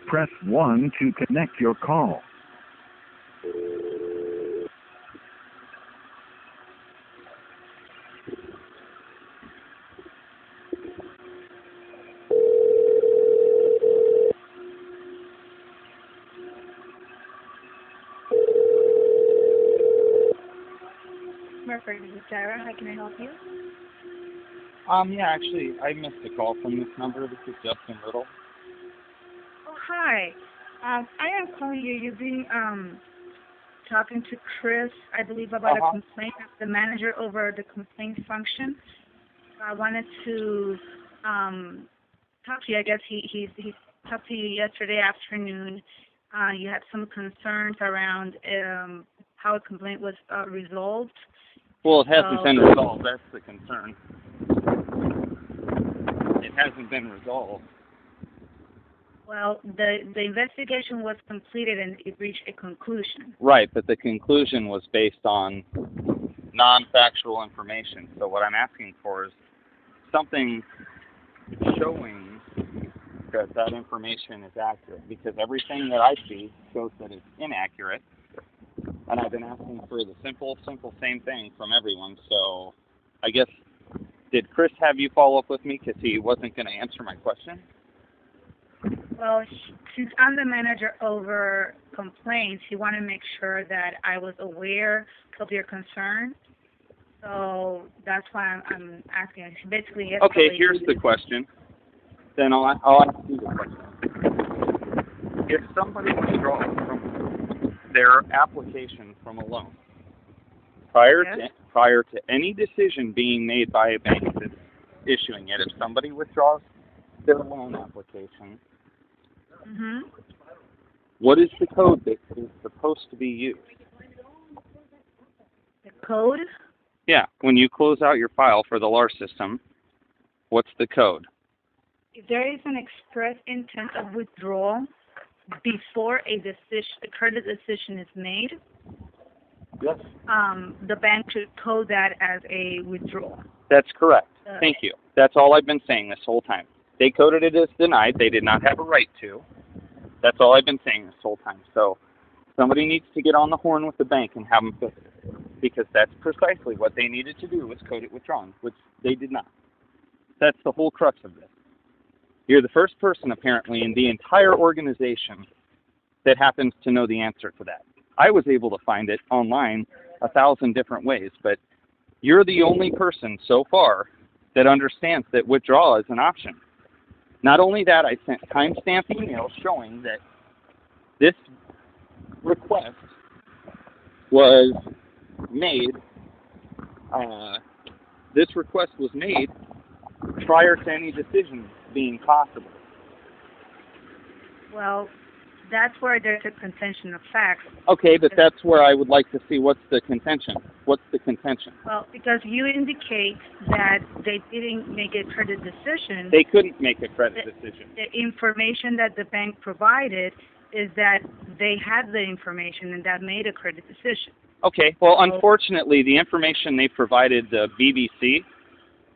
press 1 to connect your call. Murford, this is Sarah. How can I help you? Yeah, actually, I missed a call from this number. This is Justin Riddle. Oh, hi. I am calling you. You've been talking to Chris, I believe, about a complaint. I'm the manager over the complaint function. I wanted to talk to you. I guess he talked to you yesterday afternoon. You had some concerns around how a complaint was resolved. Well, it hasn't been resolved. That's the concern. It hasn't been resolved. Well, the investigation was completed and it reached a conclusion. Right, but the conclusion was based on non-factual information. So what I'm asking for is something showing that that information is accurate, because everything that I see shows that it's inaccurate. And I've been asking for the simple same thing from everyone. So I guess, did Chris have you follow up with me because he wasn't going to answer my question? Well, since I'm the manager over complaints, he wanted to make sure that I was aware of your concern. So that's why I'm asking. Basically, okay, here's the question. Then I'll ask you the question. If somebody withdraws from their application from a loan prior to any decision being made by a bank that's issuing it, if somebody withdraws their loan application, what is the code that is supposed to be used? The code? Yeah, when you close out your file for the LAR system, what's the code? If there is an express intent of withdrawal before a credit decision is made, yes, the bank should code that as a withdrawal. That's correct. Thank you. That's all I've been saying this whole time. They coded it as denied. They did not have a right to. That's all I've been saying this whole time. So somebody needs to get on the horn with the bank and have them fix it, because that's precisely what they needed to do, was code it withdrawn, which they did not. That's the whole crux of this. You're the first person, apparently, in the entire organization that happens to know the answer to that. I was able to find it online 1,000 different ways, but you're the only person so far that understands that withdrawal is an option. Not only that, I sent timestamped emails showing that this request was made. Prior to any decision being possible. Well, that's where there's a contention of facts. Okay, but that's where I would like to see what's the contention. What's the contention? Well, because you indicate that they didn't make a credit decision. They couldn't make a credit decision. The information that the bank provided is that they had the information and that made a credit decision. Okay, well, unfortunately, the information they provided the BBC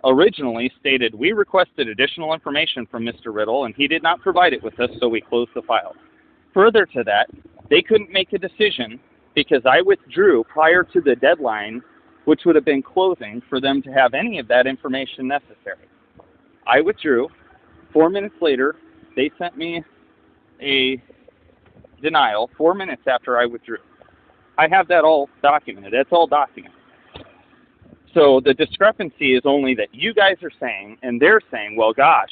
originally stated, we requested additional information from Mr. Riddle, and he did not provide it with us, so we closed the file. Further to that, they couldn't make a decision because I withdrew prior to the deadline, which would have been closing, for them to have any of that information necessary. I withdrew. 4 minutes later, they sent me a denial 4 minutes after I withdrew. I have that all documented. That's all documented. So the discrepancy is only that you guys are saying, and they're saying, well, gosh,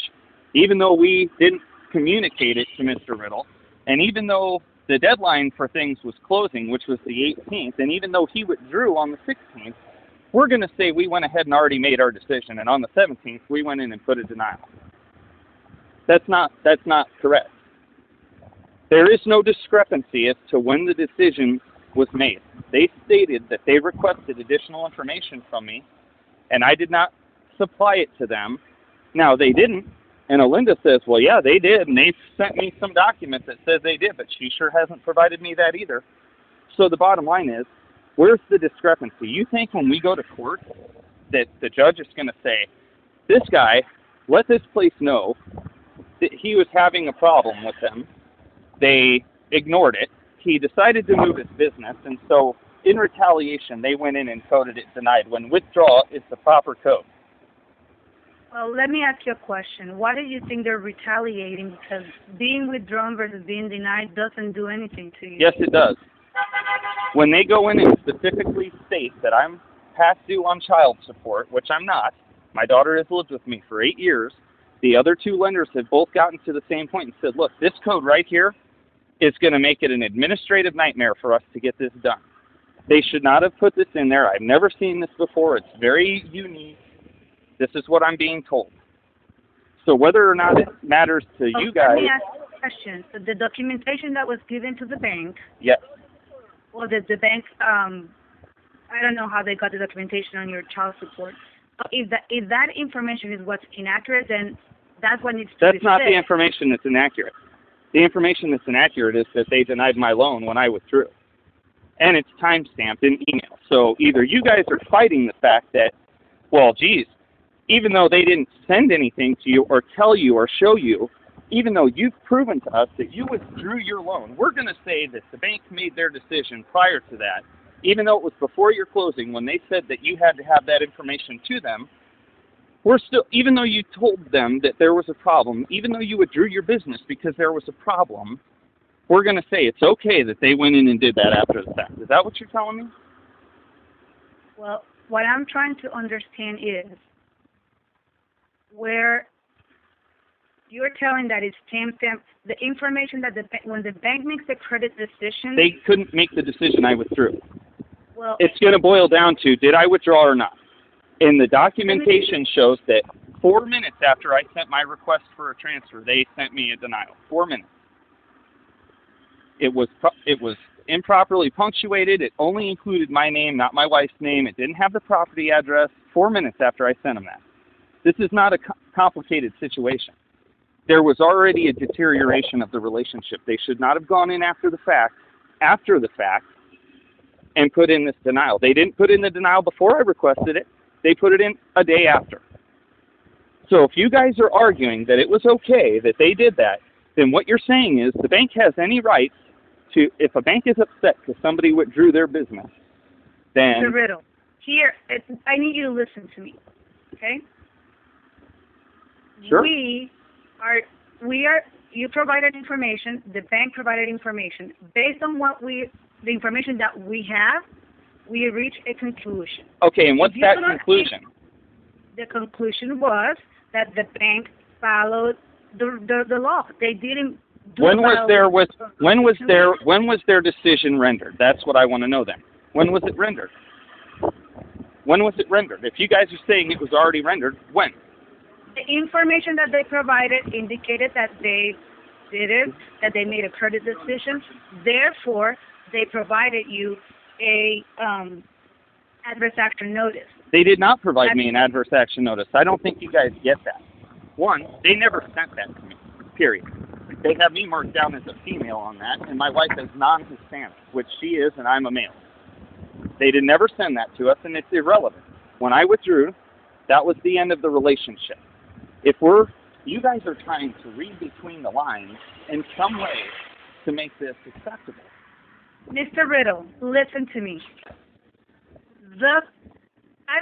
even though we didn't communicate it to Mr. Riddle, and even though the deadline for things was closing, which was the 18th, and even though he withdrew on the 16th, we're going to say we went ahead and already made our decision, and on the 17th, we went in and put a denial. That's not correct. There is no discrepancy as to when the decision was made. They stated that they requested additional information from me, and I did not supply it to them. Now, they didn't, and Alinda says, well, yeah, they did, and they sent me some document that says they did, but she sure hasn't provided me that either. So the bottom line is, where's the discrepancy? You think when we go to court that the judge is going to say, this guy let this place know that he was having a problem with them, They ignored it. He decided to move his business, and so in retaliation, they went in and coded it denied, when withdraw is the proper code. Well, let me ask you a question. Why do you think they're retaliating? Because being withdrawn versus being denied doesn't do anything to you. Yes, it does. When they go in and specifically state that I'm past due on child support, which I'm not, my daughter has lived with me for 8 years, the other two lenders have both gotten to the same point and said, look, this code right here is going to make it an administrative nightmare for us to get this done. They should not have put this in there. I've never seen this before. It's very unique. This is what I'm being told. So whether or not it matters to you guys... Let me ask you a question. So the documentation that was given to the bank... Yes. Well, the bank... I don't know how they got the documentation on your child support. If that information is what's inaccurate, then that's what needs to be fixed. That's not the fixed. information that's inaccurate. The information that's inaccurate is that they denied my loan when I withdrew. And it's time-stamped in email. So either you guys are fighting the fact that, well, geez, even though they didn't send anything to you or tell you or show you, even though you've proven to us that you withdrew your loan, we're going to say that the bank made their decision prior to that, even though it was before your closing when they said that you had to have that information to them. We're still, even though you told them that there was a problem, even though you withdrew your business because there was a problem, we're going to say it's okay that they went in and did that after the fact. Is that what you're telling me? Well, what I'm trying to understand is where you're telling that it's time-stamped, the information that when the bank makes the credit decision... They couldn't make the decision I withdrew. Well, it's going to boil down to, did I withdraw or not? And the documentation shows that 4 minutes after I sent my request for a transfer, they sent me a denial. 4 minutes. It was improperly punctuated. It only included my name, not my wife's name. It didn't have the property address. 4 minutes after I sent them that. This is not a complicated situation. There was already a deterioration of the relationship. They should not have gone in after the fact, and put in this denial. They didn't put in the denial before I requested it. They put it in a day after. So if you guys are arguing that it was okay that they did that, then what you're saying is the bank has any rights to, if a bank is upset because somebody withdrew their business, then... Mr. Riddle, here, I need you to listen to me, okay? Sure. You provided information, the bank provided information. Based on the information that we have, we reach a conclusion. Okay, and what's that conclusion? The conclusion was that the bank followed the law. They didn't do when was their decision rendered? That's what I want to know then. When was it rendered? When was it rendered? If you guys are saying it was already rendered, when? The information that they provided indicated that they did it, that they made a credit decision. Therefore, they provided you a adverse action notice. They did not provide me an adverse action notice. I don't think you guys get that. One, they never sent that to me, period. They have me marked down as a female on that, and my wife is non-Hispanic, which she is, and I'm a male. They did never send that to us, and it's irrelevant. When I withdrew, that was the end of the relationship. You guys are trying to read between the lines in some way to make this acceptable. Mr. Riddle, listen to me.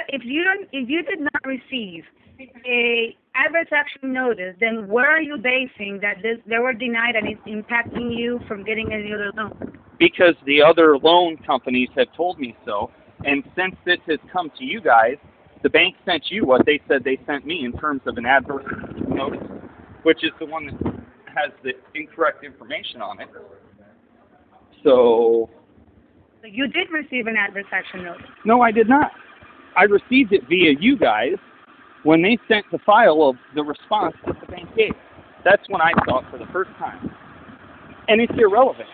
If you did not receive a adverse action notice, then where are you basing that they were denied and it's impacting you from getting any other loan? Because the other loan companies have told me so, and since this has come to you guys, the bank sent you what they said they sent me in terms of an adverse notice, which is the one that has the incorrect information on it. So you did receive an adverse action notice? No, I did not. I received it via you guys when they sent the file of the response that the bank gave. That's when I saw it for the first time. And it's irrelevant.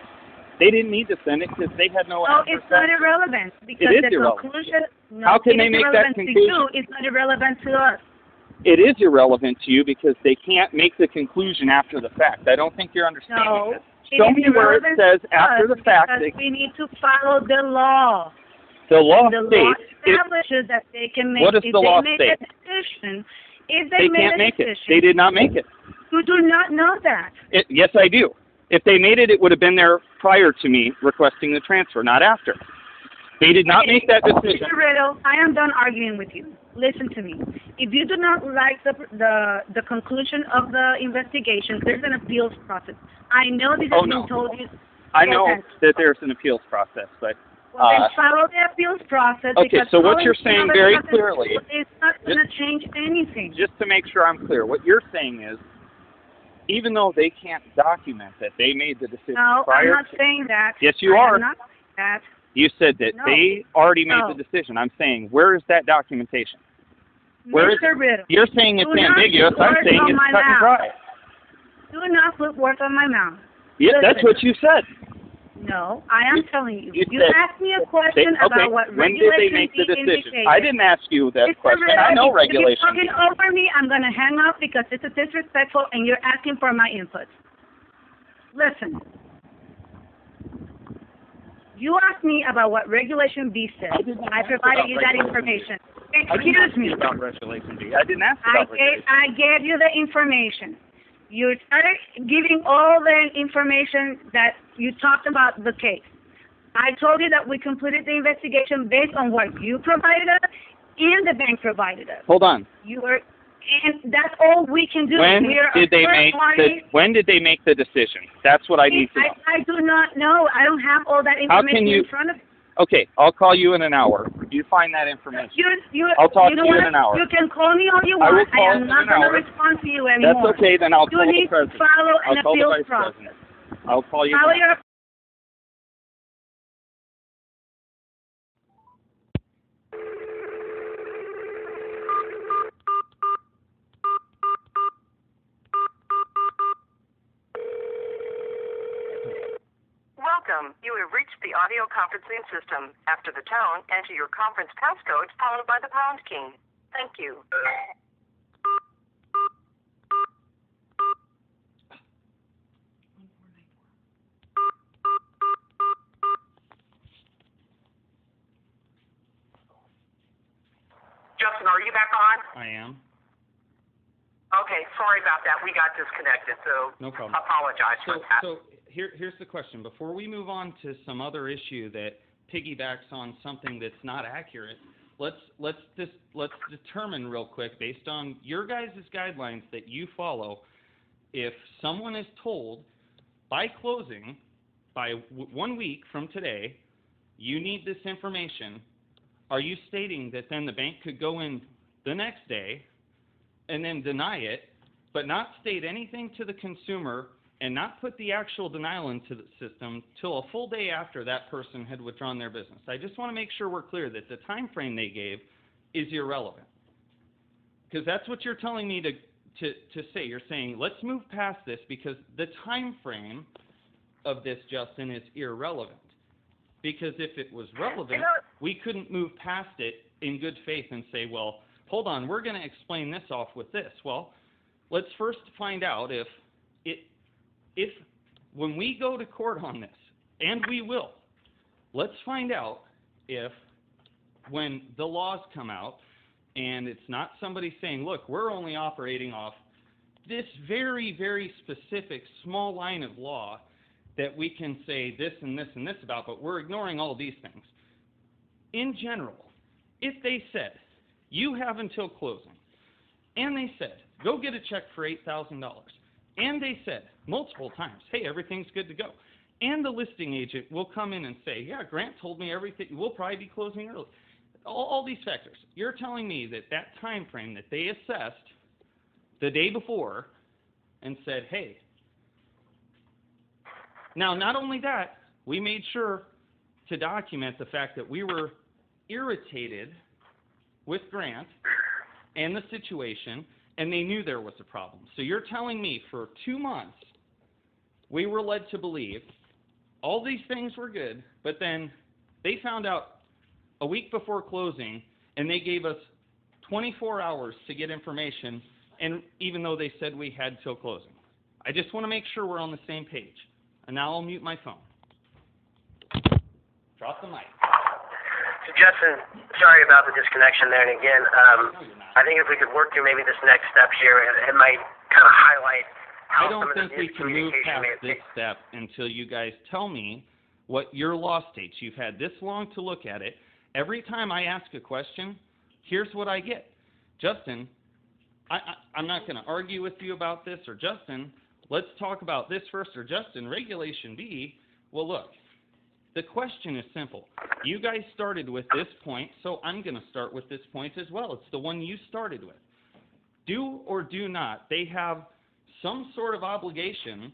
They didn't need to send it because they had no adverse it's not irrelevant. Because it is the irrelevant. Conclusion, no, how can they make that conclusion? To you, it's not irrelevant to us. It is irrelevant to you because they can't make the conclusion after the fact. I don't think you're understanding this. Show me where it says after the fact. We need to follow the law. The law states. The law establishes that they can make. What does the law state? If they can't make decision, it. They did not make it. You do not know that. Yes, I do. If they made it, it would have been there prior to me requesting the transfer, not after. They did not make that decision. Mr. Riddle, I am done arguing with you. Listen to me. If you do not like the conclusion of the investigation, there's an appeals process. I know this has been told you. I know that there's an appeals process, but then follow the appeals process. okay, so what you're saying very clearly, it's not going to change anything. Just to make sure I'm clear, what you're saying is, even though they can't document that they made the decision prior I'm not saying that. Yes, you are. I'm not saying that. You said that they already made the decision. I'm saying, where is that documentation? Where is, Mr. Riddle, you're saying it's ambiguous. I'm saying it's cut and dry. Do not put words on my mouth. Yeah, that's what you said. No, I am telling you. You You said asked me a question about what when did they regulation make the B decision? indicated. I didn't ask you that Mr. question. Riddle, I know if you're regulation. talking over me, I'm going to hang up because it's disrespectful and you're asking for my input. Listen. You asked me about what Regulation B says. I provided you that information. Excuse me. About Regulation B. I didn't ask about Regulation B. I gave you the information. You started giving all the information that you talked about the case. I told you that we completed the investigation based on what you provided us and the bank provided us. Hold on. And that's all we can do. When did they make the decision? That's what I need to know. I do not know. I don't have all that information in front of me. Okay, I'll call you in an hour. You find that information. I'll talk to you in an hour. You can call me all you want. I am not going to respond to you anymore. That's okay, then I'll call the president. You need to follow an appeals process. I'll call you. Follow your Welcome. You have reached the audio conferencing system. After the tone, enter your conference passcode followed by the pound key. Thank you. Justin, are you back on? I am. Okay, sorry about that. We got disconnected, so No problem. apologize for that. So here's the question. Before we move on to some other issue that piggybacks on something that's not accurate, let's determine real quick, based on your guys' guidelines that you follow, if someone is told by closing, by 1 week from today, you need this information, are you stating that then the bank could go in the next day and then deny it, but not state anything to the consumer and not put the actual denial into the system till a full day after that person had withdrawn their business? I just want to make sure we're clear that the time frame they gave is irrelevant. Because that's what you're telling me to say. You're saying, let's move past this because the time frame of this, Justin, is irrelevant. Because if it was relevant, we couldn't move past it in good faith and say, well, hold on, we're going to explain this off with this. Well, let's first find out if when we go to court on this, and we will, let's find out if when the laws come out and it's not somebody saying, look, we're only operating off this very, very specific small line of law that we can say this and this and this about, but we're ignoring all these things. In general, if they said, you have until closing, and they said, go get a check for $8,000, and they said multiple times, hey, everything's good to go, and the listing agent will come in and say, yeah, Grant told me everything, we'll probably be closing early. All these factors. You're telling me that that time frame that they assessed the day before and said, hey, now not only that, we made sure to document the fact that we were irritated with Grant and the situation, and they knew there was a problem. So you're telling me for 2 months we were led to believe all these things were good, but then they found out a week before closing, and they gave us 24 hours to get information, and even though they said we had till closing. I just want to make sure we're on the same page. And now I'll mute my phone. Drop the mic. Justin, sorry about the disconnection there. And again, I think if we could work through maybe this next step here, it might kind of highlight I how don't some of think the we can move miscommunication past may have this taken. step until you guys tell me what your law states. You've had this long to look at it. Every time I ask a question, here's what I get. Justin, I'm not going to argue with you about this, or Justin, let's talk about this first, or Justin, Regulation B. Well, look, the question is simple. You guys started with this point, so I'm going to start with this point as well. It's the one you started with. Do or do not, they have some sort of obligation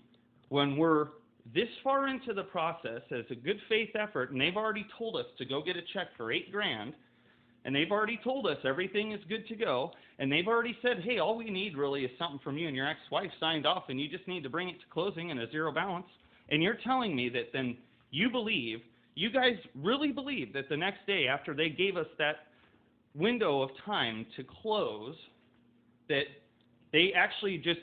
when we're this far into the process as a good faith effort, and they've already told us to go get a check for $8,000, and they've already told us everything is good to go, and they've already said, hey, all we need really is something from you, and your ex-wife signed off, and you just need to bring it to closing in a zero balance. And you're telling me that then you guys really believe that the next day after they gave us that window of time to close, that they actually just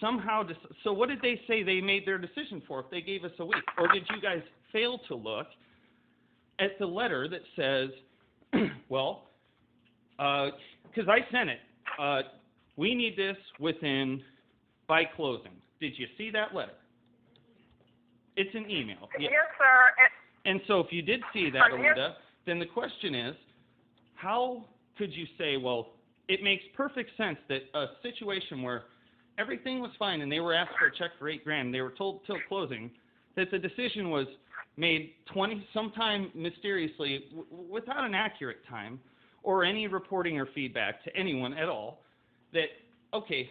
somehow, so what did they say they made their decision for if they gave us a week? Or did you guys fail to look at the letter that says, well, because I sent it, we need this by closing. Did you see that letter? It's an email. Yes, sir. And so if you did see that, Alida, then the question is, how could you say, well, it makes perfect sense that a situation where everything was fine and they were asked for a check for $8,000 and they were told till closing, that the decision was made sometime mysteriously without an accurate time or any reporting or feedback to anyone at all, that, okay,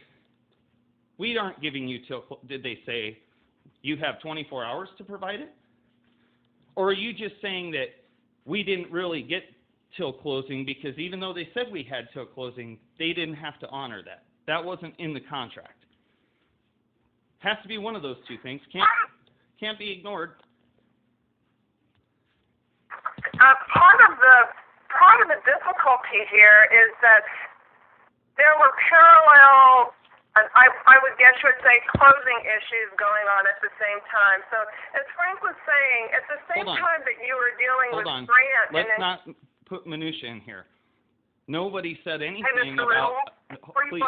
we aren't giving you till, did they say you have 24 hours to provide it? Or are you just saying that we didn't really get till closing because even though they said we had till closing, they didn't have to honor that? That wasn't in the contract. Has to be one of those two things. Can't be ignored. Part of the difficulty here is that there were parallel, I would guess you would say, closing issues going on at the same time. So as Frank was saying, at the same time that you were dealing with Grant, let's not put minutia in here. Nobody said anything about. Please.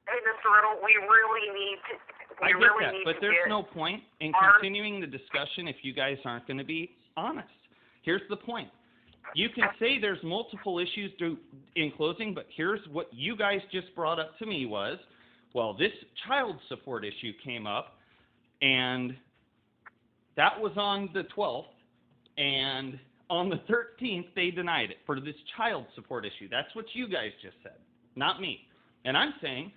Hey, Mr. Riddle, we really need to. I get that, but there's no point in continuing the discussion if you guys aren't going to be honest. Here's the point. You can say there's multiple issues in closing, but here's what you guys just brought up to me was, well, this child support issue came up, and that was on the 12th, and on the 13th they denied it for this child support issue. That's what you guys just said, not me. And I'm saying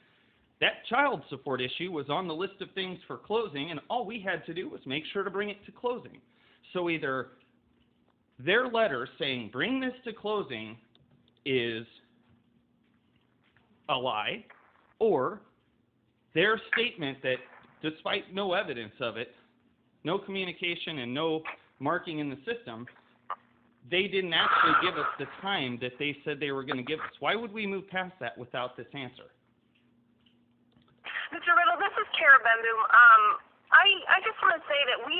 that child support issue was on the list of things for closing, and all we had to do was make sure to bring it to closing. So either their letter saying bring this to closing is a lie, or their statement that despite no evidence of it, no communication and no marking in the system, they didn't actually give us the time that they said they were going to give us. Why would we move past that without this answer? Mr. Riddle, this is Kara Bendum. I just want to say that we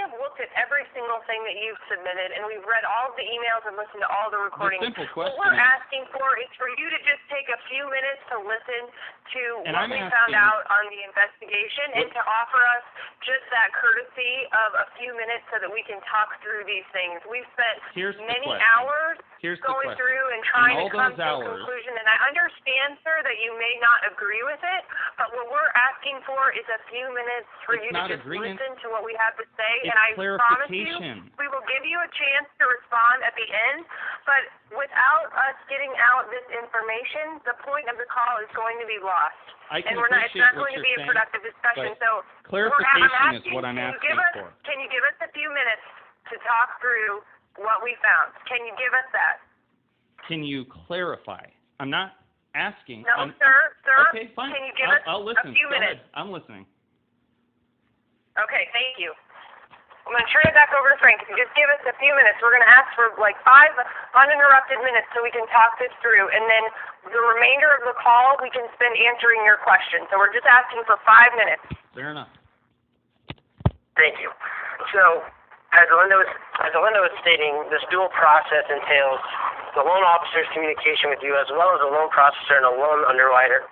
have looked at every single thing that you've submitted, and we've read all of the emails and listened to all the recordings. The simple question what we're asking for is for you to just take a few minutes to listen to what we found out on the investigation and to offer us just that courtesy of a few minutes so that we can talk through these things. We've spent many hours going through and trying to come to a conclusion, and I understand, sir, that you may not agree with it, but what we're asking for is a few minutes for you to just listen to what we have to say, and I promise you we will give you a chance to respond at the end, but without us getting out this information, the point of the call is going to be lost. And it's not going to be a productive discussion. So clarification is what I'm asking for. Can you give us a few minutes to talk through what we found? Can you give us that? Can you clarify? I'm not asking. No, sir. Okay, fine. Can you give us I'll listen. a few minutes? I'm listening. Okay, thank you. I'm going to turn it back over to Frank. If you just give us a few minutes, we're going to ask for like 5 uninterrupted minutes so we can talk this through. And then the remainder of the call we can spend answering your questions. So we're just asking for 5 minutes. Fair enough. Thank you. So, As Linda was stating, this dual process entails the loan officer's communication with you as well as a loan processor and a loan underwriter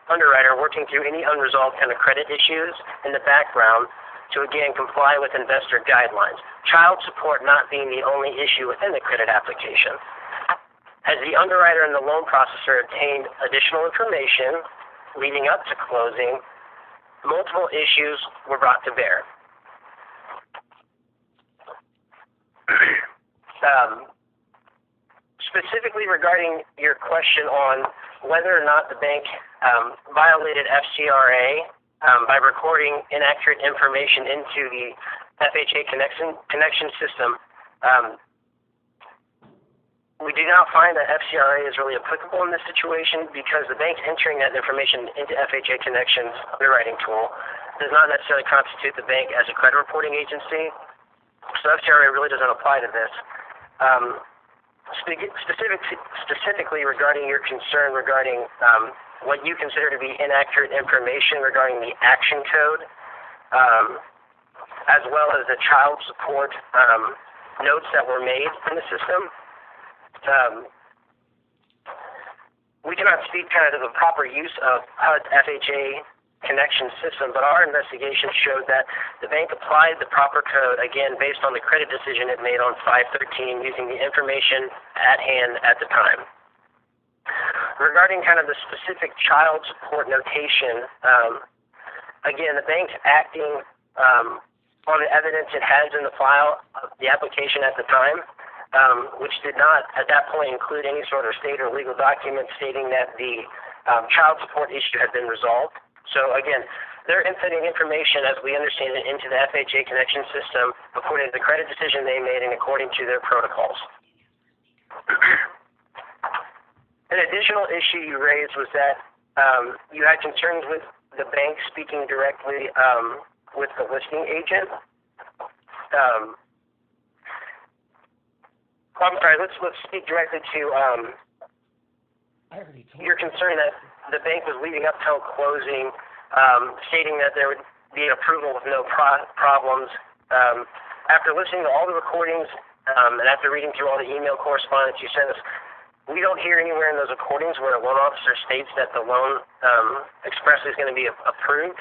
working through any unresolved kind of credit issues in the background to, again, comply with investor guidelines. Child support not being the only issue within the credit application. As the underwriter and the loan processor obtained additional information leading up to closing, multiple issues were brought to bear. Specifically regarding your question on whether or not the bank violated FCRA by recording inaccurate information into the FHA connection system, we do not find that FCRA is really applicable in this situation because the bank entering that information into FHA Connection's underwriting tool does not necessarily constitute the bank as a credit reporting agency. So FCRA really doesn't apply to this. Specifically regarding your concern regarding what you consider to be inaccurate information regarding the action code, as well as the child support notes that were made in the system, we cannot speak kind of to the proper use of HUD's FHA connection system, but our investigation showed that the bank applied the proper code, again, based on the credit decision it made on 5/13 using the information at hand at the time. Regarding kind of the specific child support notation, again, the bank's acting on the evidence it has in the file of the application at the time, which did not at that point include any sort of state or legal document stating that the child support issue had been resolved. So again, they're inputting information as we understand it into the FHA connection system according to the credit decision they made and according to their protocols. An additional issue you raised was that you had concerns with the bank speaking directly with the listing agent. I'm sorry, let's speak directly to your concern that the bank was leading up till closing, stating that there would be an approval with no problems. After listening to all the recordings and after reading through all the email correspondence you sent us, we don't hear anywhere in those recordings where a loan officer states that the loan expressly is going to be approved.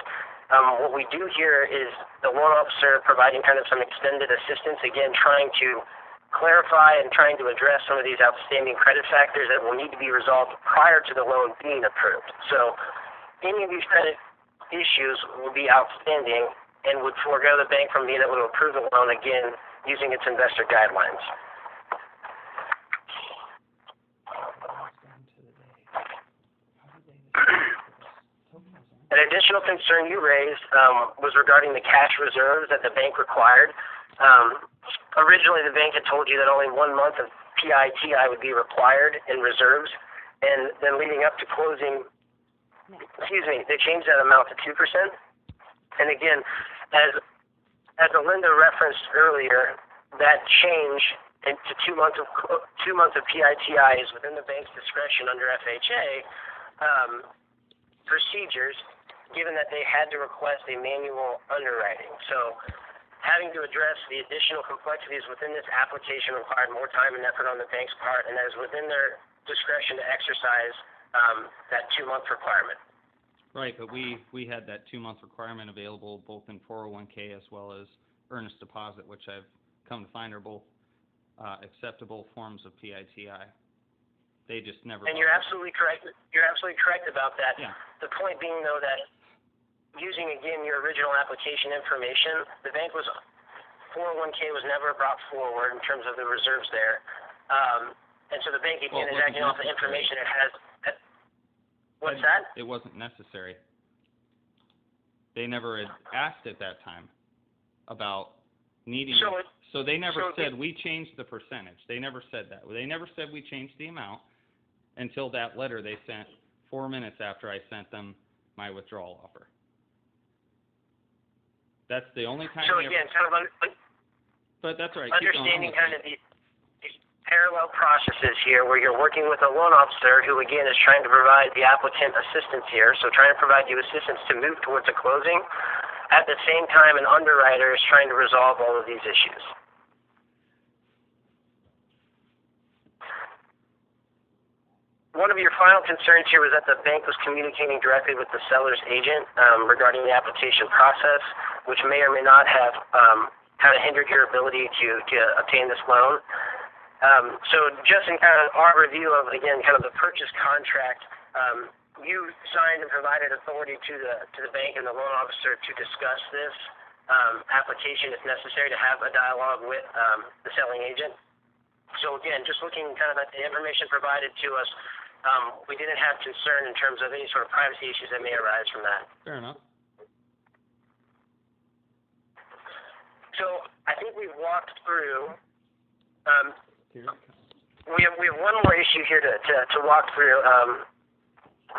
What we do hear is the loan officer providing kind of some extended assistance, again, trying to clarify and trying to address some of these outstanding credit factors that will need to be resolved prior to the loan being approved. So any of these credit issues will be outstanding and would forego the bank from being able to approve the loan, again, using its investor guidelines. An additional concern you raised was regarding the cash reserves that the bank required. Originally, the bank had told you that only 1 month of PITI would be required in reserves, and then leading up to closing, they changed that amount to 2%. And again, as Linda referenced earlier, that change into 2 months of PITI is within the bank's discretion under FHA procedures, given that they had to request a manual underwriting. So having to address the additional complexities within this application required more time and effort on the bank's part, and that is within their discretion to exercise that 2-month requirement. Right, but we had that 2-month requirement available both in 401k as well as earnest deposit, which I've come to find are both acceptable forms of PITI. They just never. And you're absolutely correct. You're absolutely correct about that. Yeah. The point being, though, that using again your original application information, the bank 401k was never brought forward in terms of the reserves there, and so the bank again is acting off the information it has. What's that? It wasn't necessary. They never had asked at that time about needing. So they never said we changed the percentage. They never said that. They never said we changed the amount until that letter they sent 4 minutes after I sent them my withdrawal offer. That's the only time. So again, but that's all right. Understanding kind of these parallel processes here, where you're working with a loan officer who again is trying to provide the applicant assistance here, so trying to provide you assistance to move towards a closing. At the same time, an underwriter is trying to resolve all of these issues. one of your final concerns here was that the bank was communicating directly with the seller's agent regarding the application process, which may or may not have kind of hindered your ability to obtain this loan. So just in kind of our review of, again, kind of the purchase contract, you signed and provided authority to the bank and the loan officer to discuss this application if necessary, to have a dialogue with the selling agent. So again, just looking kind of at the information provided to us, we didn't have concern in terms of any sort of privacy issues that may arise from that. Fair enough. So I think we've walked through. Here it comes. We have one more issue here to walk through.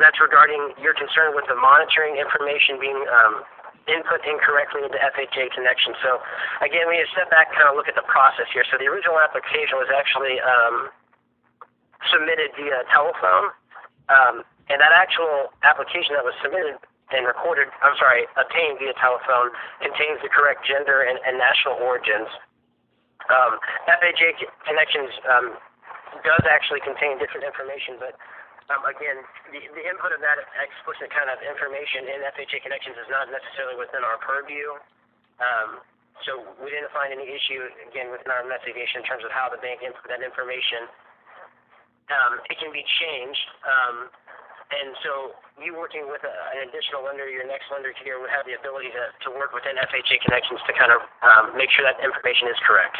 That's regarding your concern with the monitoring information being input incorrectly into FHA connection. So again, we need to step back and kind of look at the process here. So the original application was actually submitted via telephone, and that actual application that was submitted and obtained via telephone contains the correct gender and national origins. FHA connections does actually contain different information, but again, the input of that explicit kind of information in FHA connections is not necessarily within our purview. So we didn't find any issue, again, within our investigation in terms of how the bank input that information. It can be changed. And so you working with an additional lender, your next lender here would have the ability to work within FHA connections to kind of make sure that information is correct.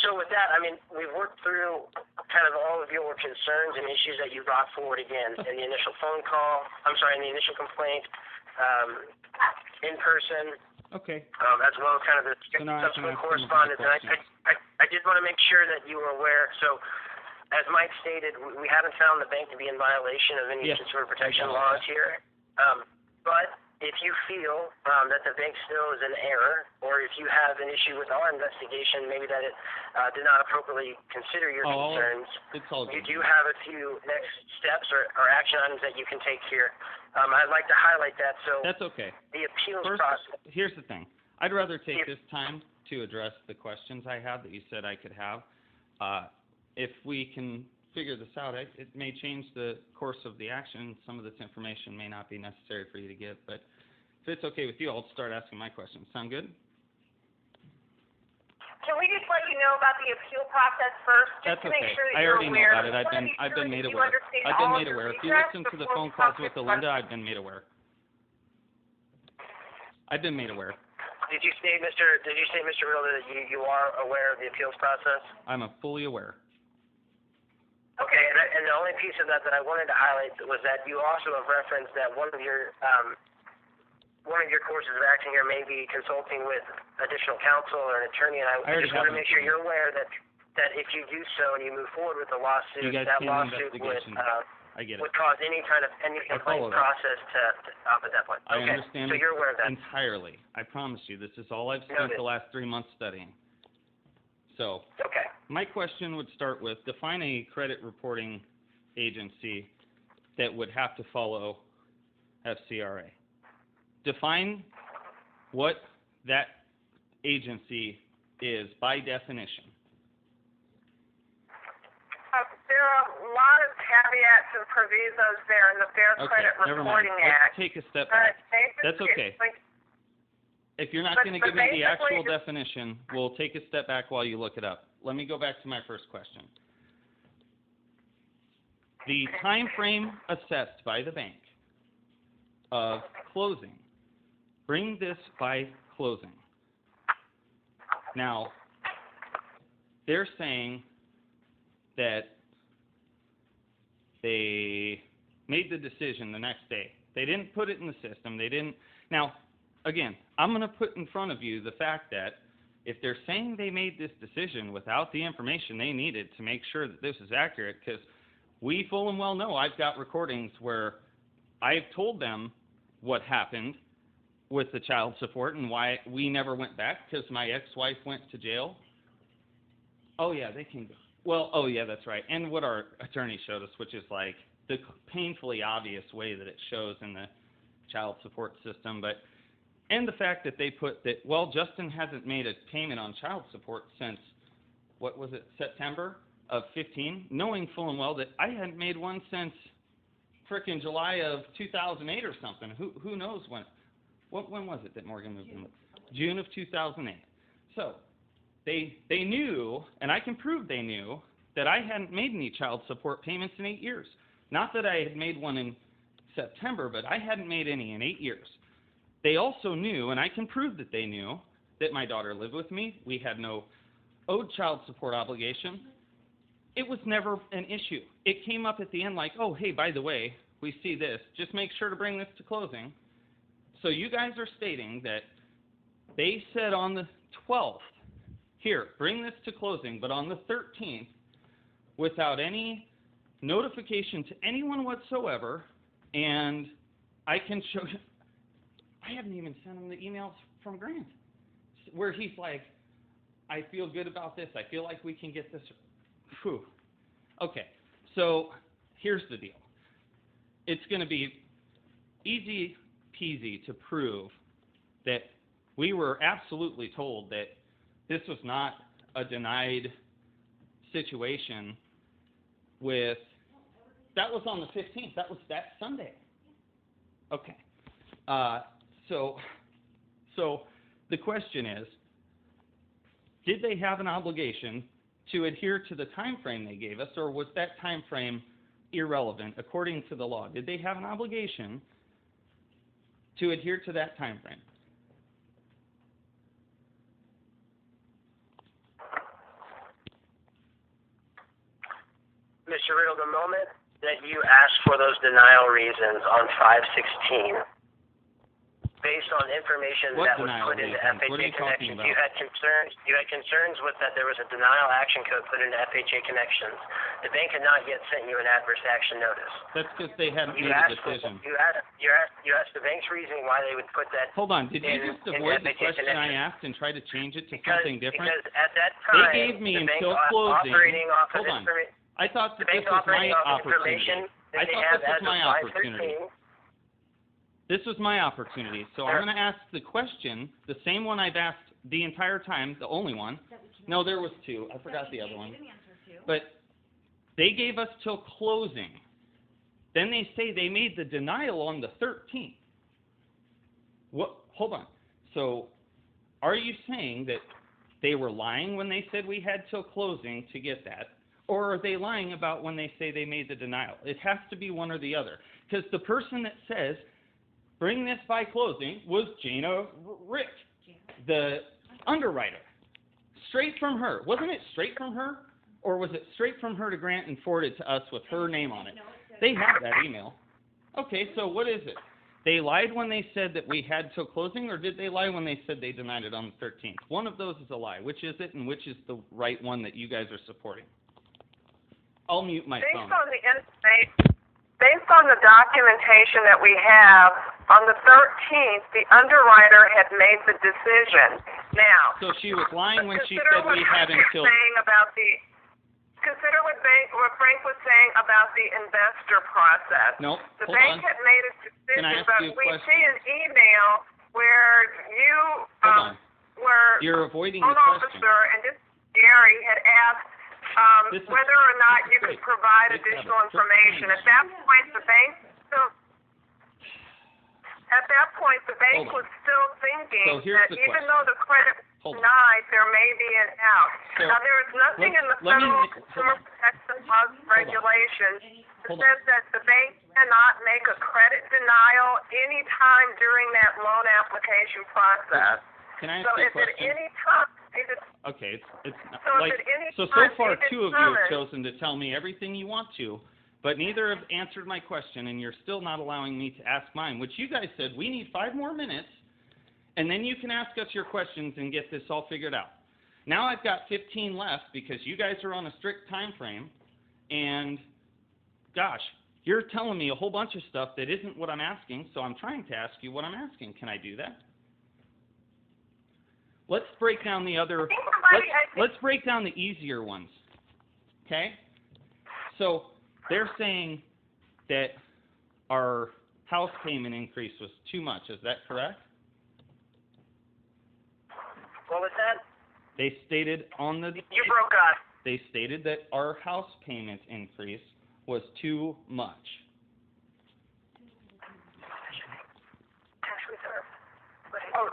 So with that, I mean, we've worked through kind of all of your concerns and issues that you brought forward again in the initial phone call, in the initial complaint, in person. Okay. As well as kind of the subsequent correspondence. And I did want to make sure that you were aware. So as Mike stated, we haven't found the bank to be in violation of any consumer protection laws here. But if you feel that the bank still is in error, or if you have an issue with our investigation, maybe that it did not appropriately consider your concerns, you do have a few next steps or action items that you can take here. I'd like to highlight that. So that's okay. The appeals process. Here's the thing. I'd rather take this time to address the questions I have that you said I could have. If we can figure this out, it may change the course of the action. Some of this information may not be necessary for you to get, but if it's okay with you, I'll start asking my questions. Sound good? Can we just let you know about the appeal process first, just That's to make okay. sure that I you're already aware? know about it. I've been made aware. I've been made aware. If you listen to the phone calls with Linda, I've been made aware. I've been made aware. Did you say, Mr. Riddle, that you are aware of the appeals process? I'm fully aware. Okay, and the only piece of that I wanted to highlight was that you also have referenced that one of your courses of action here may be consulting with additional counsel or an attorney, and I just want to make sure you're aware that if you do so and you move forward with the lawsuit, that lawsuit would cause any complaint process to stop at that point. I understand so you're aware of that. entirely. I promise you, this is all I've spent the last 3 months studying. So, my question would start with, define a credit reporting agency that would have to follow FCRA. Define what that agency is by definition. There are a lot of caveats and provisos there in the Fair Credit Reporting Act. Let's take a step back. That's okay. If you're not going to give me the actual definition, we'll take a step back while you look it up. Let me go back to my first question. The time frame assessed by the bank of closing, bring this by closing. Now, they're saying that they made the decision the next day. They didn't put it in the system. They didn't. Now, again, I'm going to put in front of you the fact that if they're saying they made this decision without the information they needed to make sure that this is accurate, because we full and well know I've got recordings where I've told them what happened with the child support and why we never went back because my ex-wife went to jail. Oh, yeah, they can go. Well, oh, yeah, that's right. And what our attorney showed us, which is like the painfully obvious way that it shows in the child support system. But And the fact that they put that, well, Justin hasn't made a payment on child support since, what was it, September of 15, knowing full and well that I hadn't made one since frickin' July of 2008 or something. Who knows when? When was it that Morgan moved in? June of 2008. So they knew, and I can prove they knew, that I hadn't made any child support payments in 8 years. Not that I had made one in September, but I hadn't made any in 8 years. They also knew, and I can prove that they knew, that my daughter lived with me. We had no owed child support obligation. It was never an issue. It came up at the end like, oh, hey, by the way, we see this. Just make sure to bring this to closing. So you guys are stating that they said on the 12th, here, bring this to closing, but on the 13th, without any notification to anyone whatsoever, and I can show you, I haven't even sent him the emails from Grant, where he's like, I feel good about this. I feel like we can get this. Whew. Okay, so here's the deal. It's going to be easy peasy to prove that we were absolutely told that this was not a denied situation with, that was on the 15th. That was that Sunday. Okay. So the question is, did they have an obligation to adhere to the time frame they gave us, or was that time frame irrelevant according to the law? Did they have an obligation to adhere to that time frame? Mr. Riddle, the moment that you asked for those denial reasons on 5/16, based on information that was put into FHA Connections, you had concerns with that there was a denial action code put into FHA Connections. The bank had not yet sent you an adverse action notice. That's because they hadn't made a decision. You asked the bank's reasoning why they would put that. Hold on, did you just avoid the question I asked and try to change it to something different? Because at that time, they gave me the until bank closing. Operating off of Hold on. I thought that this was operating my off opportunity. I thought this was my of opportunity. This was my opportunity. So I'm going to ask the question, the same one I've asked the entire time, the only one. No, there was two. I forgot the other one. But they gave us till closing. Then they say they made the denial on the 13th. What? Hold on. So are you saying that they were lying when they said we had till closing to get that? Or are they lying about when they say they made the denial? It has to be one or the other. Because the person that says, bring this by closing, was Jana Rick, the underwriter. Straight from her. Wasn't it straight from her? Or was it straight from her to Grant and forwarded to us with her name on it? They have that email. Okay, so what is it? They lied when they said that we had till closing, or did they lie when they said they denied it on the 13th? One of those is a lie. Which is it, and which is the right one that you guys are supporting? I'll mute my phone. Based on the documentation that we have, on the 13th, the underwriter had made the decision. Now, so she was lying when she said we had until. Consider what Frank was saying about the investor process. No, the bank had made a decision, but we see an email where you were You're avoiding loan the question. officer, and this Gary had asked whether or not you could provide additional information. At that point, the bank was still thinking that even though the credit was denied, there may be an out. Now, there is nothing in the Federal Consumer Protection Laws regulation that says that the bank cannot make a credit denial any time during that loan application process. Can I ask you a question? At any time, okay, so far 2 of you have chosen to tell me everything you want to, but neither have answered my question, and you're still not allowing me to ask mine, which you guys said we need 5 more minutes, and then you can ask us your questions and get this all figured out. Now I've got 15 left because you guys are on a strict time frame, and gosh, you're telling me a whole bunch of stuff that isn't what I'm asking, so I'm trying to ask you what I'm asking. Can I do that? Let's break down the other. Let's break down the easier ones. Okay? So they're saying that our house payment increase was too much. Is that correct? They stated on the... You broke up. They stated that our house payment increase was too much. Cash reserve. Oh,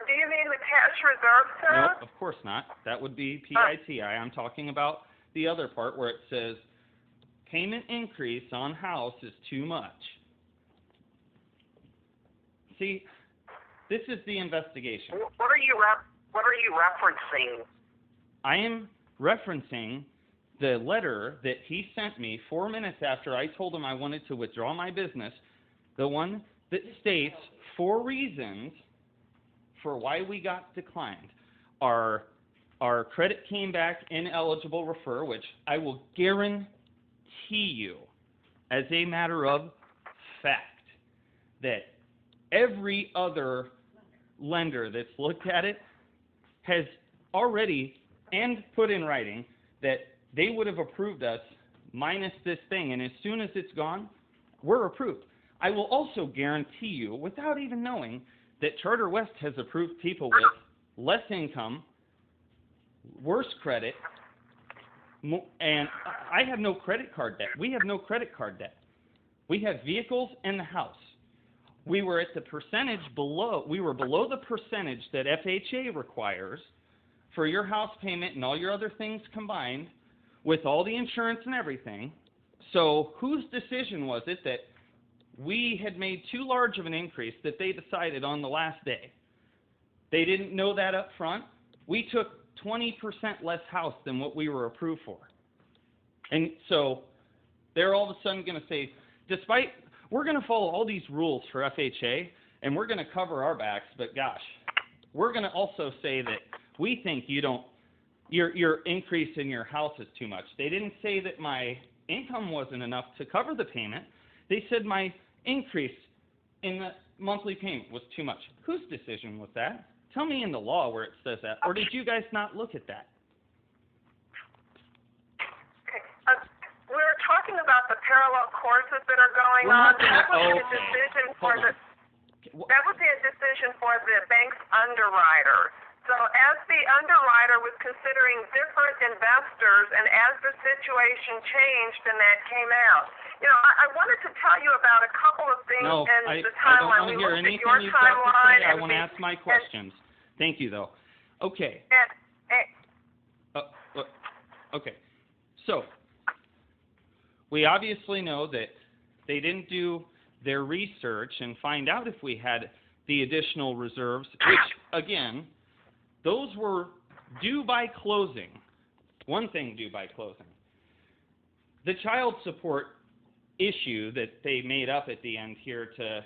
do you mean the cash reserve, sir? No, of course not. That would be PITI. I'm talking about the other part where it says payment increase on house is too much. See, this is the investigation. What are you referencing? I am referencing the letter that he sent me 4 minutes after I told him I wanted to withdraw my business, the one that states 4 reasons for why we got declined. Our credit came back ineligible refer, which I will guarantee you, as a matter of fact, that every other lender that's looked at it has already and put in writing that they would have approved us minus this thing, and as soon as it's gone, we're approved. I will also guarantee you, without even knowing, that Charter West has approved people with less income, worse credit, and I have no credit card debt. We have no credit card debt. We have vehicles and the house. We were at the percentage below, we were below the percentage that FHA requires for your house payment and all your other things combined with all the insurance and everything. So whose decision was it that we had made too large of an increase that they decided on the last day? They didn't know that up front. We took 20% less house than what we were approved for. And so they're all of a sudden going to say, despite, we're going to follow all these rules for FHA and we're going to cover our backs, but gosh, we're going to also say that we think your increase in your house is too much. They didn't say that my income wasn't enough to cover the payment. They said my increase in the monthly payment was too much. Whose decision was that? Tell me in the law where it says that. Or did you guys not look at that? Okay. We're talking about the parallel courses that are going on. That would be a decision for the bank's underwriter. So as the underwriter was considering different investors, and as the situation changed, and that came out. You know, I wanted to tell you about a couple of things in the timeline. I don't want to hear anything you've got to say. I want to ask my questions. Thank you, though. Okay. Okay. So, we obviously know that they didn't do their research and find out if we had the additional reserves, which, again, those were due by closing. One thing due by closing. The child support issue that they made up at the end here to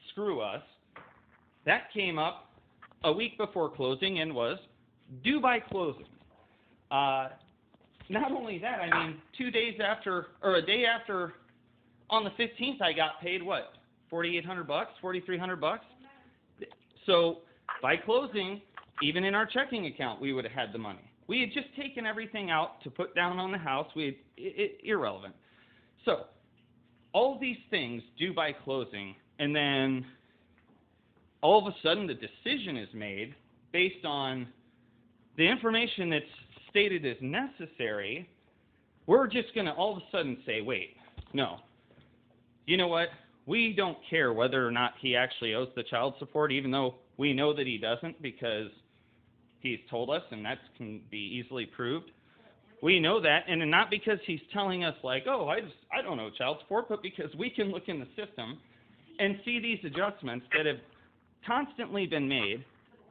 screw us, that came up a week before closing and was due by closing. Not only that, I mean, 2 days after, or a day after, on the 15th, I got paid what? $4,800, $4,300. So by closing, even in our checking account, we would have had the money. We had just taken everything out to put down on the house. Irrelevant. So all of these things due by closing, and then all of a sudden the decision is made based on the information that's stated as necessary. We're just going to all of a sudden say, wait, no. You know what? We don't care whether or not he actually owes the child support, even though we know that he doesn't because he's told us, and that can be easily proved. We know that, and not because he's telling us like, oh, I don't owe child support, but because we can look in the system and see these adjustments that have constantly been made.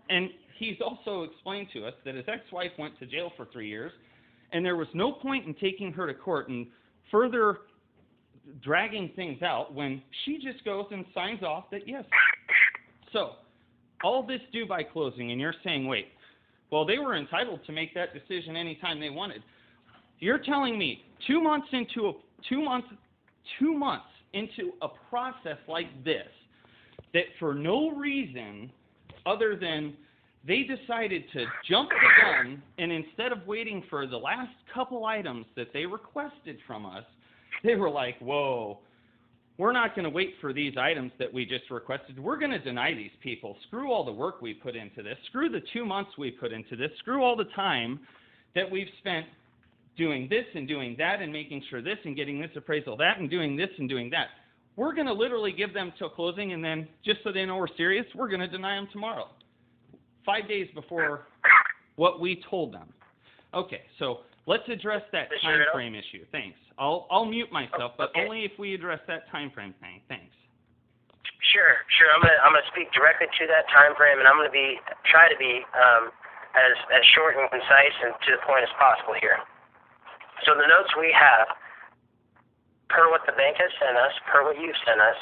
And he's also explained to us that his ex-wife went to jail for 3 years, and there was no point in taking her to court and further dragging things out when she just goes and signs off that yes. So all this due by closing, and you're saying, wait, well, they were entitled to make that decision anytime they wanted. You're telling me 2 months into a process like this, that for no reason other than they decided to jump the gun, and instead of waiting for the last couple items that they requested from us, they were like, whoa, we're not going to wait for these items that we just requested. We're going to deny these people. Screw all the work we put into this. Screw the 2 months we put into this. Screw all the time that we've spent doing this and doing that and making sure this and getting this appraisal, that, and doing this and doing that. We're going to literally give them till closing, and then just so they know we're serious, we're going to deny them tomorrow, 5 days before what we told them. Okay, so let's address that time frame issue. Thanks. I'll mute myself, but only if we address that time frame thing. Thanks. Sure. I'm gonna speak directly to that time frame, and I'm gonna try to be as short and concise and to the point as possible here. So the notes we have, per what the bank has sent us, per what you've sent us,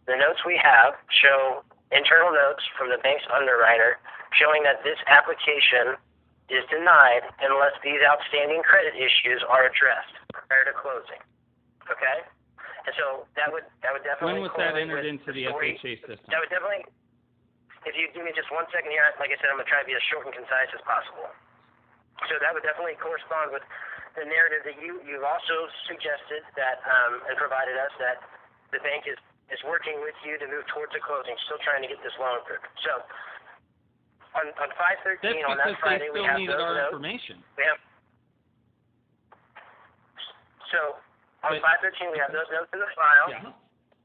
the notes we have show internal notes from the bank's underwriter showing that this application is denied unless these outstanding credit issues are addressed prior to closing. Okay? And so that would definitely. When was that entered into the FHA system? That would definitely. If you give me just 1 second here, like I said, I'm going to try to be as short and concise as possible. So that would definitely correspond with the narrative that you've also suggested that and provided us that the bank is working with you to move towards the closing, still trying to get this loan approved. So on 5/13 on that Friday we have those notes. Information. We have. So on 5/13 we have those notes in the file. Yeah.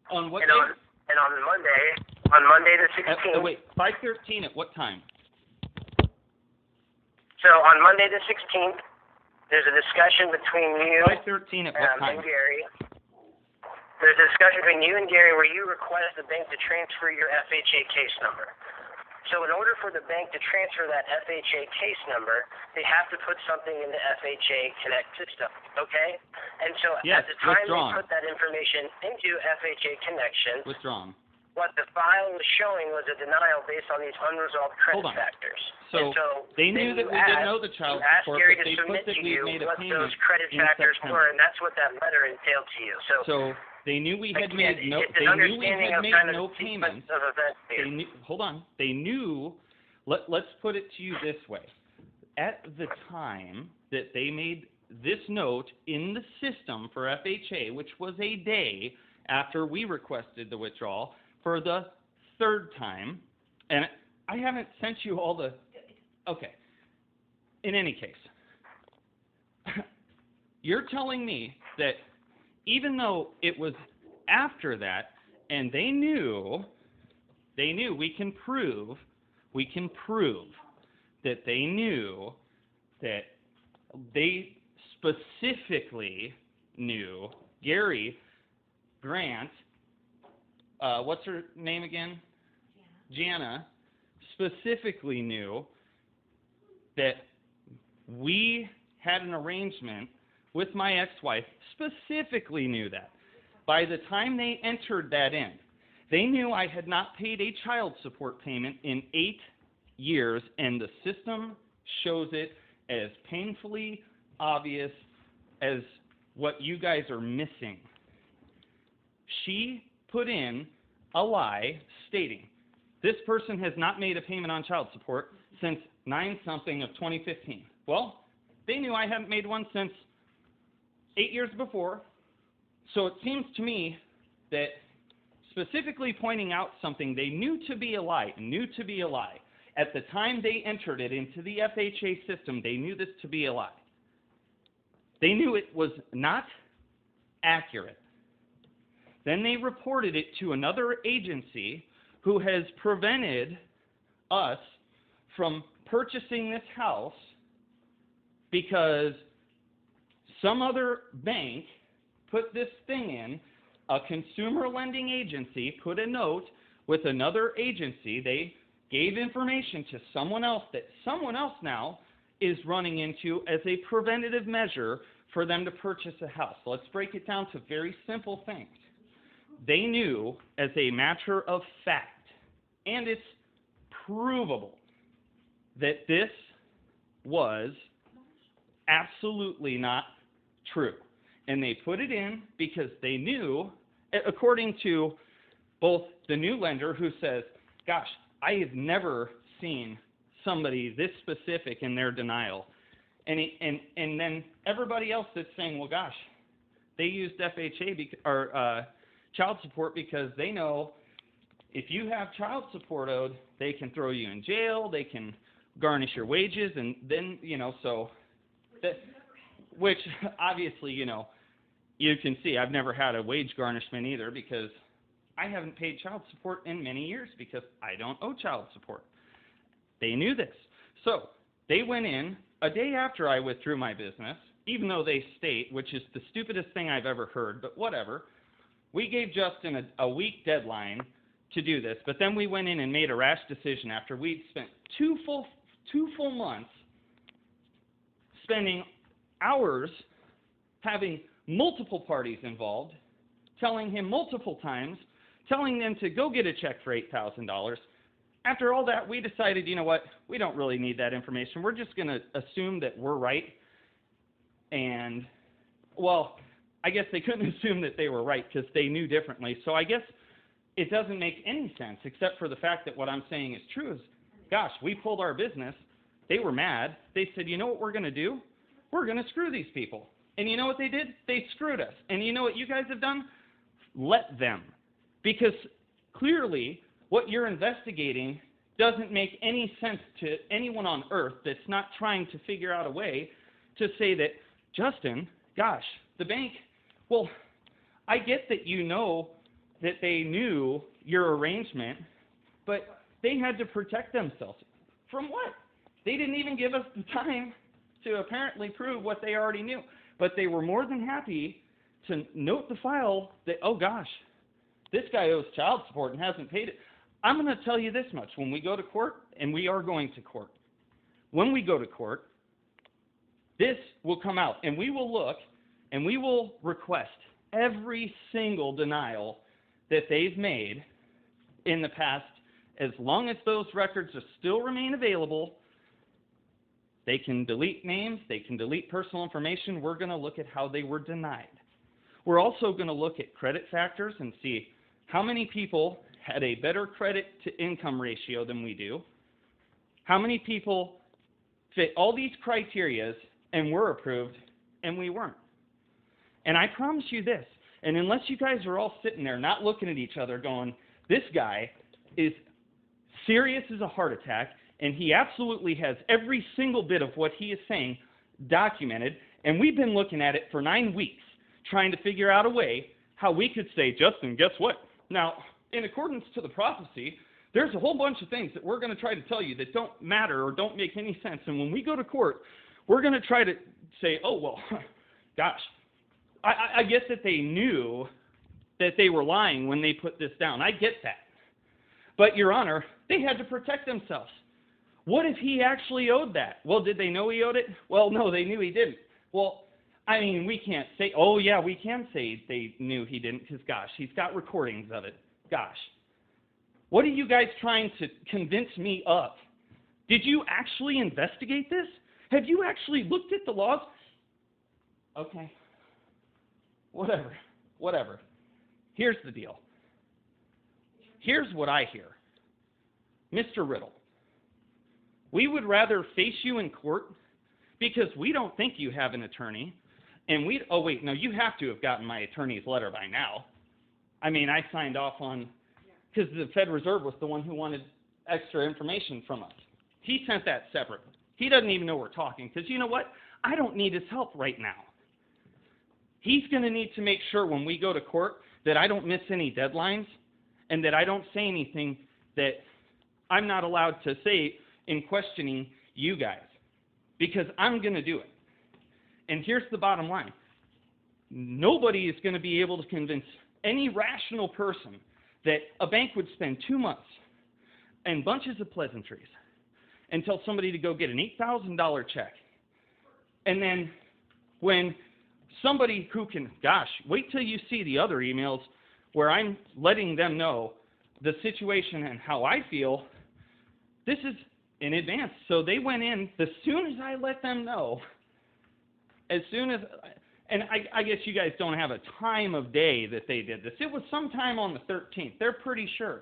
On what day? And on Monday the 16th. Wait, 5/13 at what time? So on Monday the 16th, there's a discussion between you 5/13 at what time? and Gary. There's a discussion between you and Gary where you request the bank to transfer your FHA case number. So in order for the bank to transfer that FHA case number, they have to put something in the FHA Connect system, okay? And so at the time they put that information into FHA Connection, what the file was showing was a denial based on these unresolved credit factors. So they knew that we didn't know the child support, but they put that we made a payment what those credit factors were, and that's what that letter entailed to you. So they knew we had made no payments. They knew, let's put it to you this way. At the time that they made this note in the system for FHA, which was a day after we requested the withdrawal for the 3rd time, and I haven't sent you all the, okay, in any case, you're telling me that even though it was after that, and they knew we can prove that they knew that they specifically knew Gary Grant, what's her name again? Jana specifically knew that we had an arrangement with my ex-wife, specifically knew that. By the time they entered that in, they knew I had not paid a child support payment in 8 years, and the system shows it as painfully obvious as what you guys are missing. She put in a lie stating this person has not made a payment on child support since 9-something of 2015. Well, they knew I hadn't made one since 8 years before, so it seems to me that specifically pointing out something they knew to be a lie, at the time they entered it into the FHA system, they knew this to be a lie. They knew it was not accurate. Then they reported it to another agency who has prevented us from purchasing this house because some other bank put this thing in, a consumer lending agency put a note with another agency. They gave information to someone else that someone else now is running into as a preventative measure for them to purchase a house. Let's break it down to very simple things. They knew as a matter of fact, and it's provable, that this was absolutely not true. And they put it in because they knew, according to both the new lender who says, gosh, I have never seen somebody this specific in their denial. And then everybody else that's saying, well, gosh, they used FHA child support because they know if you have child support owed, they can throw you in jail, they can garnish your wages, and then, so that, which obviously, you can see I've never had a wage garnishment either because I haven't paid child support in many years because I don't owe child support. They knew this. So they went in a day after I withdrew my business, even though they state, which is the stupidest thing I've ever heard, but whatever. We gave Justin a week deadline to do this, but then we went in and made a rash decision after we'd spent two full months spending hours having multiple parties involved, telling him multiple times, telling them to go get a check for $8,000. After all that, we decided, you know what, we don't really need that information. We're just going to assume that we're right. And, well, I guess they couldn't assume that they were right because they knew differently. So I guess it doesn't make any sense except for the fact that what I'm saying is true is, gosh, we pulled our business. They were mad. They said, you know what we're going to do? We're going to screw these people. And you know what they did? They screwed us. And you know what you guys have done? Let them. Because clearly what you're investigating doesn't make any sense to anyone on earth that's not trying to figure out a way to say that, Justin, gosh, the bank, well, I get that you know that they knew your arrangement, but they had to protect themselves. From what? They didn't even give us the time to apparently prove what they already knew. But they were more than happy to note the file that, oh gosh, this guy owes child support and hasn't paid it. I'm going to tell you this much. When we go to court, and we are going to court, when we go to court, this will come out, and we will look, and we will request every single denial that they've made in the past. As long as those records still remain available, they can delete names, they can delete personal information. We're going to look at how they were denied. We're also going to look at credit factors and see how many people had a better credit to income ratio than we do, how many people fit all these criterias and were approved and we weren't. And I promise you this, and unless you guys are all sitting there not looking at each other going, this guy is serious as a heart attack, and he absolutely has every single bit of what he is saying documented, and we've been looking at it for 9 weeks trying to figure out a way how we could say, Justin, guess what? Now, in accordance to the prophecy, there's a whole bunch of things that we're going to try to tell you that don't matter or don't make any sense, and when we go to court, we're going to try to say, oh, well, gosh, I get that they knew that they were lying when they put this down. I get that. But, Your Honor, they had to protect themselves. What if he actually owed that? Well, did they know he owed it? Well, no, they knew he didn't. Well, I mean, we can't say, oh, yeah, we can say they knew he didn't because, gosh, he's got recordings of it. Gosh. What are you guys trying to convince me of? Did you actually investigate this? Have you actually looked at the laws? Okay. Whatever. Here's the deal. Here's what I hear. Mr. Riddle, we would rather face you in court because we don't think you have an attorney. And oh wait, no, you have to have gotten my attorney's letter by now. I mean, I signed off on, because the Fed Reserve was the one who wanted extra information from us. He sent that separate. He doesn't even know we're talking, because you know what? I don't need his help right now. He's going to need to make sure when we go to court that I don't miss any deadlines and that I don't say anything that I'm not allowed to say in questioning you guys, because I'm going to do it. And here's the bottom line. Nobody is going to be able to convince any rational person that a bank would spend 2 months and bunches of pleasantries and tell somebody to go get an $8,000 check. And then when somebody who can, gosh, wait till you see the other emails where I'm letting them know the situation and how I feel, this is in advance. So they went in, as soon as I let them know, as soon as, and I guess you guys don't have a time of day that they did this. It was sometime on the 13th. They're pretty sure.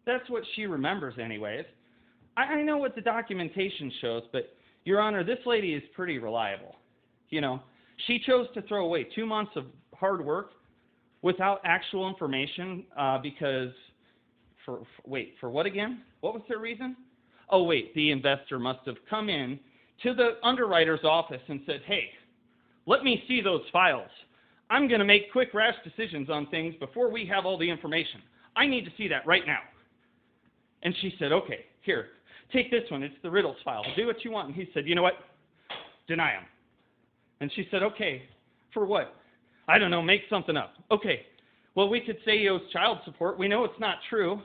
That's what she remembers anyways. I know what the documentation shows, but, Your Honor, this lady is pretty reliable. You know, she chose to throw away 2 months of hard work without actual information because, for what again? What was their reason? Oh, wait, the investor must have come in to the underwriter's office and said, hey, let me see those files. I'm going to make quick, rash decisions on things before we have all the information. I need to see that right now. And she said, okay, here, take this one. It's the Riddles file. Do what you want. And he said, you know what? Deny him. And she said, okay, for what? I don't know, make something up. Okay, well, we could say he owes child support. We know it's not true,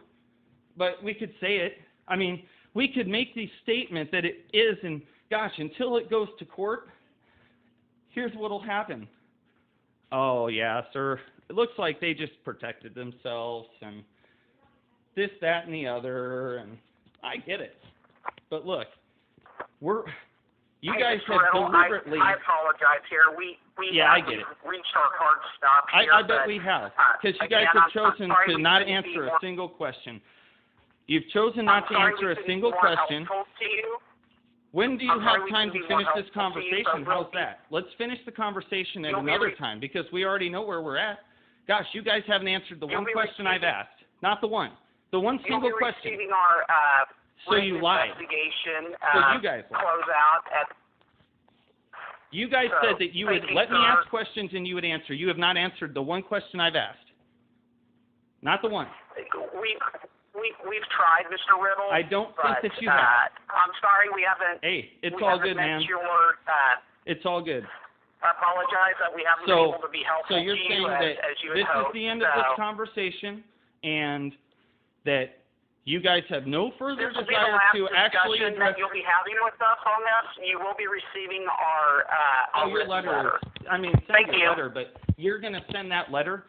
but we could say it. I mean, we could make the statement that it is, and gosh, until it goes to court, here's what will happen. Oh, yeah, sir, it looks like they just protected themselves, and this, that, and the other, and I get it. But look, you guys have deliberately... I apologize here. We I get it. Reached our hard stop here. I bet we have, because you guys have chosen to not answer a single question. You've chosen not to answer a single question. When do you have time to finish this conversation? How's that? Let's finish the conversation at another time, because we already know where we're at. Gosh, you guys haven't answered the one question I've asked. Not the one. The one single question. You'll be receiving our so you lied. Investigation so you guys lied. Close out at... You guys said that you would let me ask questions and you would answer. You have not answered the one question I've asked. Not the one. We've tried, Mr. Riddle. I don't think that you have. I'm sorry, we haven't. Hey, it's all good, man. It's all good. I apologize that we haven't been able to be helpful to you. So you're saying that this is the end of this conversation, and that you guys have no further desire to actually address... that you'll be having with us on this. You will be receiving our your letter. I mean, send the letter, but you're going to send that letter